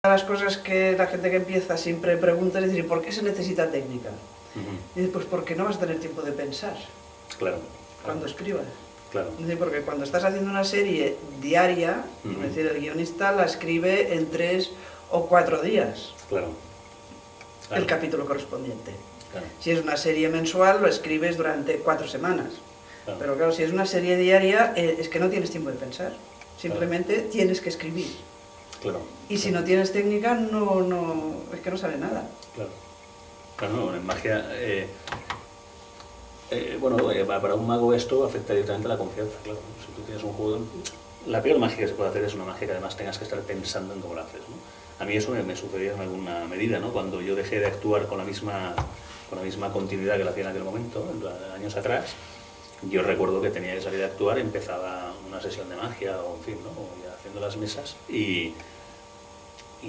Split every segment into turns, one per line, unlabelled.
Las cosas que la gente que empieza siempre pregunta es decir, ¿por qué se necesita técnica? Y dice, pues porque no vas a tener tiempo de pensar.
Claro.
Cuando escribas.
Claro.
Es decir, porque cuando estás haciendo una serie diaria, es decir, el guionista la escribe en 3 o 4 días.
Claro.
El capítulo correspondiente.
Claro.
Si es una serie mensual, lo escribes durante 4 semanas.
Claro.
Pero claro, si es una serie diaria, es que no tienes tiempo de pensar. Simplemente tienes que escribir.
Claro.
Y si no tienes técnica, es que no sale nada.
Claro. Claro, no, en magia... bueno, para un mago esto afecta directamente a la confianza, claro. Si tú tienes un juego... La peor magia que se puede hacer es una magia que además tengas que estar pensando en cómo la haces, ¿no? A mí eso me sucedió en alguna medida, ¿no? Cuando yo dejé de actuar con la misma continuidad que lo hacía en aquel momento, años atrás, yo recuerdo que tenía que salir a actuar, empezaba una sesión de magia o en fin, ¿no? O ya haciendo las mesas y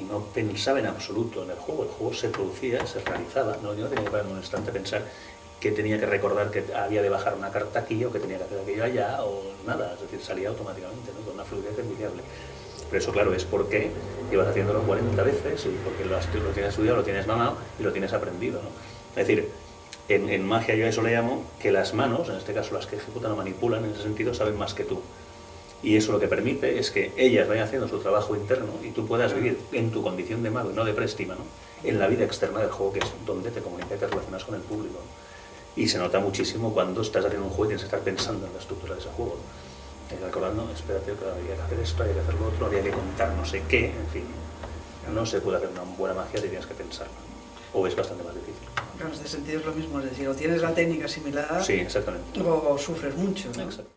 no pensaba en absoluto en el juego se producía, se realizaba, ¿no? Yo no tenía que parar un instante a pensar que tenía que recordar que había de bajar una carta aquí o que tenía que hacer aquello allá o nada, es decir, salía automáticamente, ¿no? Con una fluidez envidiable. Pero eso, claro, es porque llevas haciéndolo 40 veces y porque lo tienes estudiado, lo tienes mamado y lo tienes aprendido, ¿no? Es decir, en magia yo a eso le llamo que las manos, en este caso las que ejecutan o manipulan, en ese sentido saben más que tú. Y eso lo que permite es que ellas vayan haciendo su trabajo interno y tú puedas vivir en tu condición de mago y no de préstima, ¿no? En la vida externa del juego, que es donde te comunicas y te relacionas con el público, ¿no? Y se nota muchísimo cuando estás haciendo un juego y tienes que estar pensando en la estructura de ese juego, ¿no? Recordando, espérate, había que hacer esto, había que hacer lo otro, había que contar no sé qué, en fin. No se puede hacer una buena magia si tienes que pensarlo, o es bastante más difícil.
Claro, en este sentido es lo mismo, es decir, o tienes la técnica asimilada,
sí, exactamente,
o sufres mucho, ¿no?
Exacto.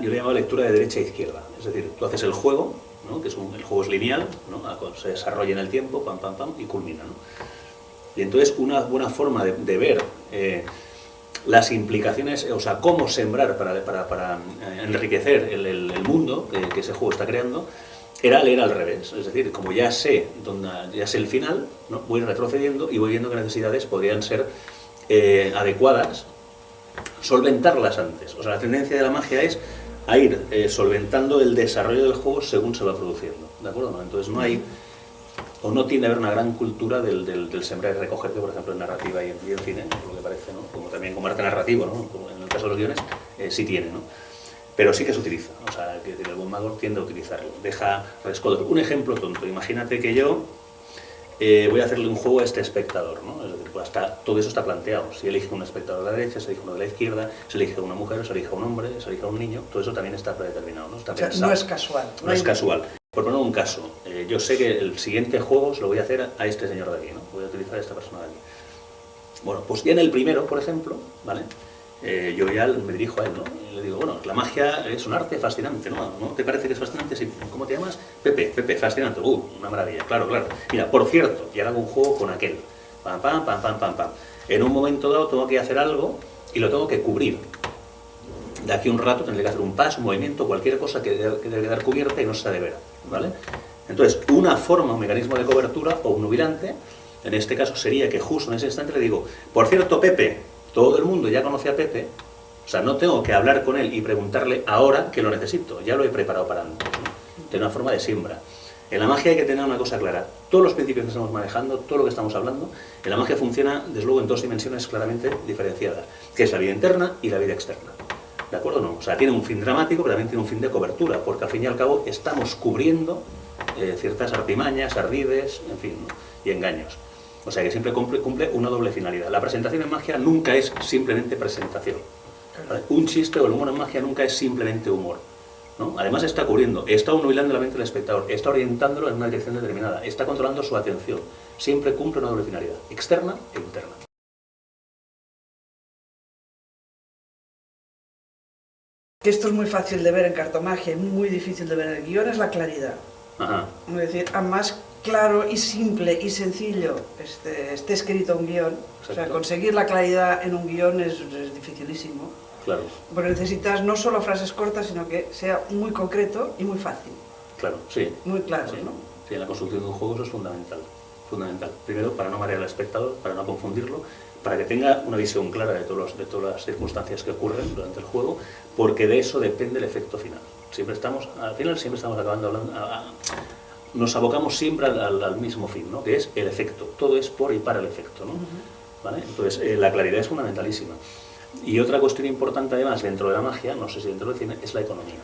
Yo le llamo lectura de derecha a izquierda, es decir, tú haces el juego, ¿no? Que el juego es lineal, ¿no? Se desarrolla en el tiempo, pam, pam, pam, y culmina, ¿no? Y entonces una buena forma de ver las implicaciones, o sea, cómo sembrar para enriquecer el mundo que ese juego está creando, era leer al revés, es decir, como ya sé el final, ¿no? Voy retrocediendo y voy viendo qué necesidades podrían ser adecuadas, solventarlas antes. O sea, la tendencia de la magia es a ir solventando el desarrollo del juego según se va produciendo, ¿de acuerdo? ¿No? Entonces no hay, o no tiende a haber una gran cultura del sembrar y recoger, que por ejemplo en narrativa y en cine, por lo que parece, ¿no? Como también como arte narrativo, ¿no? Como en el caso de los guiones, sí tiene, ¿no? Pero sí que se utiliza, o sea, que el buen mago tiende a utilizarlo, deja rescoldos. Un ejemplo tonto, imagínate que yo voy a hacerle un juego a este espectador, ¿no? Es decir, pues todo eso está planteado. Si elige un espectador de la derecha, se elige uno de la izquierda, se elige a una mujer, se elige a un hombre, se elige a un niño, todo eso también está predeterminado, ¿no? Está pensado.
O sea, no es casual.
No es casual. Por poner un caso, yo sé que el siguiente juego se lo voy a hacer a este señor de aquí, ¿no? Voy a utilizar a esta persona de aquí. Bueno, pues ya en el primero, por ejemplo, ¿vale? Yo ya me dirijo a él, ¿no? Y le digo, bueno, la magia es un arte fascinante, ¿no? ¿No te parece que es fascinante? Sí. ¿Cómo te llamas? Pepe, fascinante. Una maravilla, claro. Mira, por cierto, y ahora hago un juego con aquel. Pam, pam, pam, pam, pam, pam. En un momento dado tengo que hacer algo y lo tengo que cubrir. De aquí a un rato tendré que hacer un paso, un movimiento, cualquier cosa que debe quedar cubierta y no se ha de ver, ¿vale? Entonces, una forma, un mecanismo de cobertura o un nubilante, en este caso sería que justo en ese instante le digo, por cierto, Pepe, todo el mundo ya conoce a Pepe, o sea, no tengo que hablar con él y preguntarle ahora que lo necesito, ya lo he preparado para antes, ¿no? De una forma de siembra. En la magia hay que tener una cosa clara, todos los principios que estamos manejando, todo lo que estamos hablando, en la magia funciona, desde luego, en dos dimensiones claramente diferenciadas, que es la vida interna y la vida externa. ¿De acuerdo o no? O sea, tiene un fin dramático, pero también tiene un fin de cobertura, porque al fin y al cabo estamos cubriendo ciertas artimañas, ardides, en fin, ¿no? Y engaños. O sea que siempre cumple una doble finalidad. La presentación en magia nunca es simplemente presentación, ¿vale? Un chiste o el humor en magia nunca es simplemente humor, ¿no? Además está cubriendo, está nubilando la mente del espectador, está orientándolo en una dirección determinada, está controlando su atención. Siempre cumple una doble finalidad, externa e interna.
Que esto es muy fácil de ver en cartomagia y muy difícil de ver en el guión, es la claridad.
Ajá.
Es decir, a más claro y simple y sencillo esté escrito un guión, o sea, conseguir la claridad en un guión es dificilísimo.
Claro.
Porque necesitas no solo frases cortas, sino que sea muy concreto y muy fácil.
Claro, sí.
Muy claro,
sí,
¿no?
Sí, en la construcción de un juego eso es fundamental. fundamental. Primero, para no marear al espectador, para no confundirlo, para que tenga una visión clara de todas las circunstancias que ocurren durante el juego, porque de eso depende el efecto final. Al final siempre estamos acabando hablando, nos abocamos siempre al mismo fin, ¿no? Que es el efecto. Todo es por y para el efecto, ¿no? ¿Vale? Entonces, la claridad es fundamentalísima. Y otra cuestión importante, además, dentro de la magia, no sé si dentro del cine, es la economía.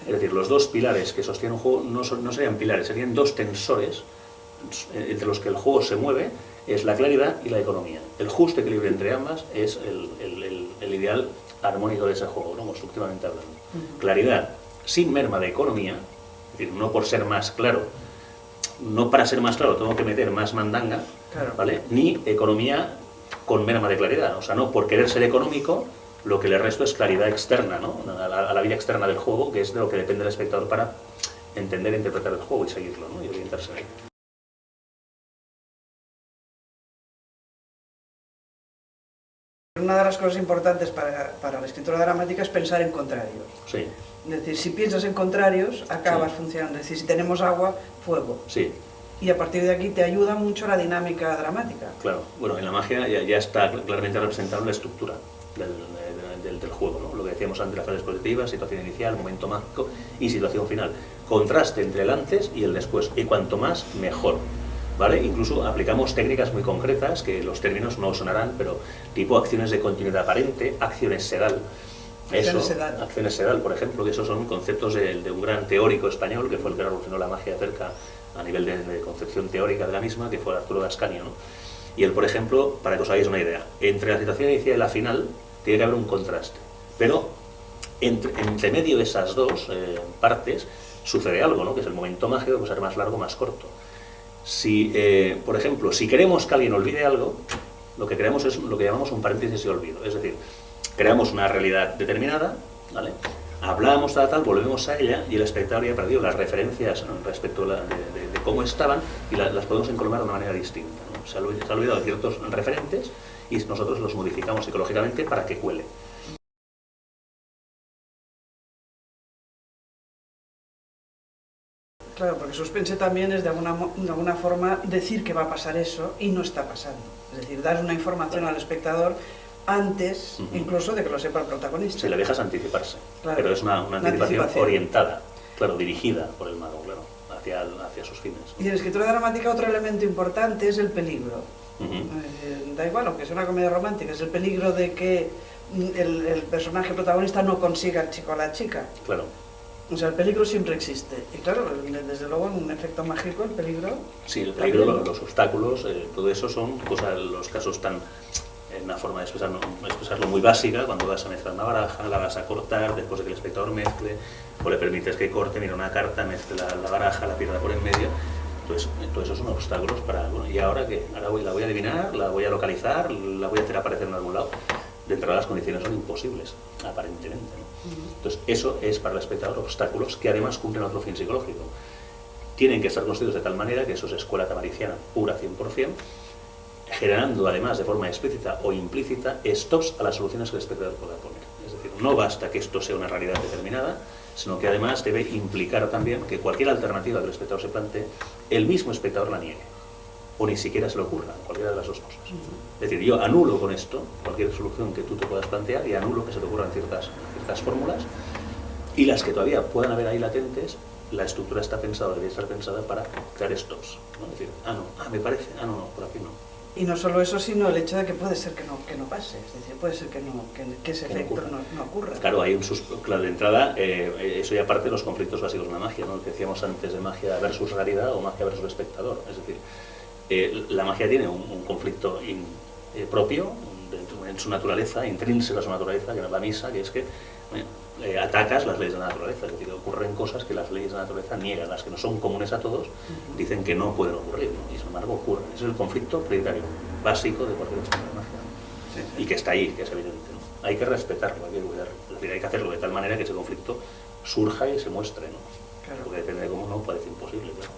Es decir, los dos pilares que sostienen un juego no serían pilares, serían dos tensores entre los que el juego se mueve, es la claridad y la economía. El justo equilibrio entre ambas es el ideal armónico de ese juego, ¿no? Constructivamente hablando. Claridad sin merma de economía, es decir, no por ser más claro, no para ser más claro tengo que meter más mandanga,
Claro.
¿vale? Ni economía con merma de claridad, o sea, no por querer ser económico, lo que le resto es claridad externa, ¿no? A la vida externa del juego, que es de lo que depende el espectador para entender e interpretar el juego y seguirlo, ¿no? Y orientarse en él.
Una de las cosas importantes para la escritura dramática es pensar en contrarios.
Sí,
Es decir, si piensas en contrarios, acabas funcionando. Es decir, si tenemos agua, fuego.
sí,
Y a partir de aquí te ayuda mucho la dinámica dramática.
claro. Bueno, en la magia ya está claramente representada la estructura del juego, ¿no? Lo que decíamos antes, la fase expositiva, situación inicial, momento mágico y situación final. Contraste entre el antes y el después, y cuanto más, mejor, ¿vale? Incluso aplicamos técnicas muy concretas, que los términos no sonarán, pero tipo acciones de continuidad aparente, acciones sedal. Acciones sedal, por ejemplo, que esos son conceptos de un gran teórico español, que fue el que revolucionó la magia cerca a nivel de concepción teórica de la misma, que fue Arturo Gascani, ¿no? Y él, por ejemplo, para que os hagáis una idea, entre la situación inicial y la final tiene que haber un contraste, pero entre medio de esas dos partes sucede algo, ¿no? Que es el momento mágico, que puede ser más largo o más corto. Si, por ejemplo, si queremos que alguien olvide algo, lo que creamos es lo que llamamos un paréntesis de olvido, es decir, creamos una realidad determinada, ¿vale? Hablamos tal, volvemos a ella y el espectador ya ha perdido las referencias respecto de cómo estaban y las podemos encolumnar de una manera distinta, ¿no? Se ha olvidado de ciertos referentes y nosotros los modificamos psicológicamente para que cuele.
Claro, porque suspense también es de alguna forma decir que va a pasar eso y no está pasando. Es decir, dar una información al espectador antes incluso de que lo sepa el protagonista.
Si le dejas anticiparse,
Claro.
Pero es una anticipación orientada, claro, dirigida por el mago, claro, hacia sus fines.
Y en la escritura dramática otro elemento importante es el peligro. Da igual, aunque sea una comedia romántica, es el peligro de que el personaje protagonista no consiga al chico o a la chica.
Claro.
O sea, el peligro siempre existe. Y claro, desde luego en un efecto mágico el peligro...
Sí, el peligro, los obstáculos, todo eso son cosas, los casos tan... una forma de expresarlo muy básica, cuando vas a mezclar una baraja, la vas a cortar después de que el espectador mezcle, o le permites que corte, mira una carta, mezcle la baraja, la pierda por en medio. Entonces, todo eso son obstáculos para... Bueno, ¿y ahora qué? Ahora la voy a adivinar, la voy a localizar, la voy a hacer aparecer en algún lado. De entrada las condiciones son imposibles, aparentemente, ¿no? Entonces, eso es para el espectador obstáculos que además cumplen otro fin psicológico. Tienen que estar construidos de tal manera que eso es escuela tamariciana pura 100%, generando además de forma explícita o implícita stops a las soluciones que el espectador pueda poner. Es decir, no basta que esto sea una realidad determinada, sino que además debe implicar también que cualquier alternativa que el espectador se plantee, el mismo espectador la niegue, o ni siquiera se le ocurra, cualquiera de las dos cosas. Es decir, yo anulo con esto cualquier solución que tú te puedas plantear y anulo que se te ocurran ciertas fórmulas, y las que todavía puedan haber ahí latentes, la estructura está pensada, debería estar pensada para crear stops, ¿no? Es decir, me parece, no, por aquí no.
Y no solo eso, sino el hecho de que puede ser que no pase, es decir, puede ser que ese efecto no ocurra.
Claro, hay claro, de entrada, eso ya parte de los conflictos básicos de la magia, ¿no? Lo que decíamos antes de magia versus realidad o magia versus espectador. Es decir, la magia tiene un conflicto propio en su naturaleza, intrínseco a su naturaleza, que no es la misa, que es que atacas las leyes de la naturaleza, es decir, ocurren cosas que las leyes de la naturaleza niegan, las que no son comunes a todos, dicen que no pueden ocurrir, ¿no? Y sin embargo ocurren. Ese es el conflicto prioritario, básico de cualquier sistema de magia, ¿no? Sí. Y que está ahí, que es evidente, ¿no? Hay que respetarlo, hay que cuidarlo, es decir, hay que hacerlo de tal manera que ese conflicto surja y se muestre, ¿no?
Claro.
Porque depende de cómo no, parece imposible, claro.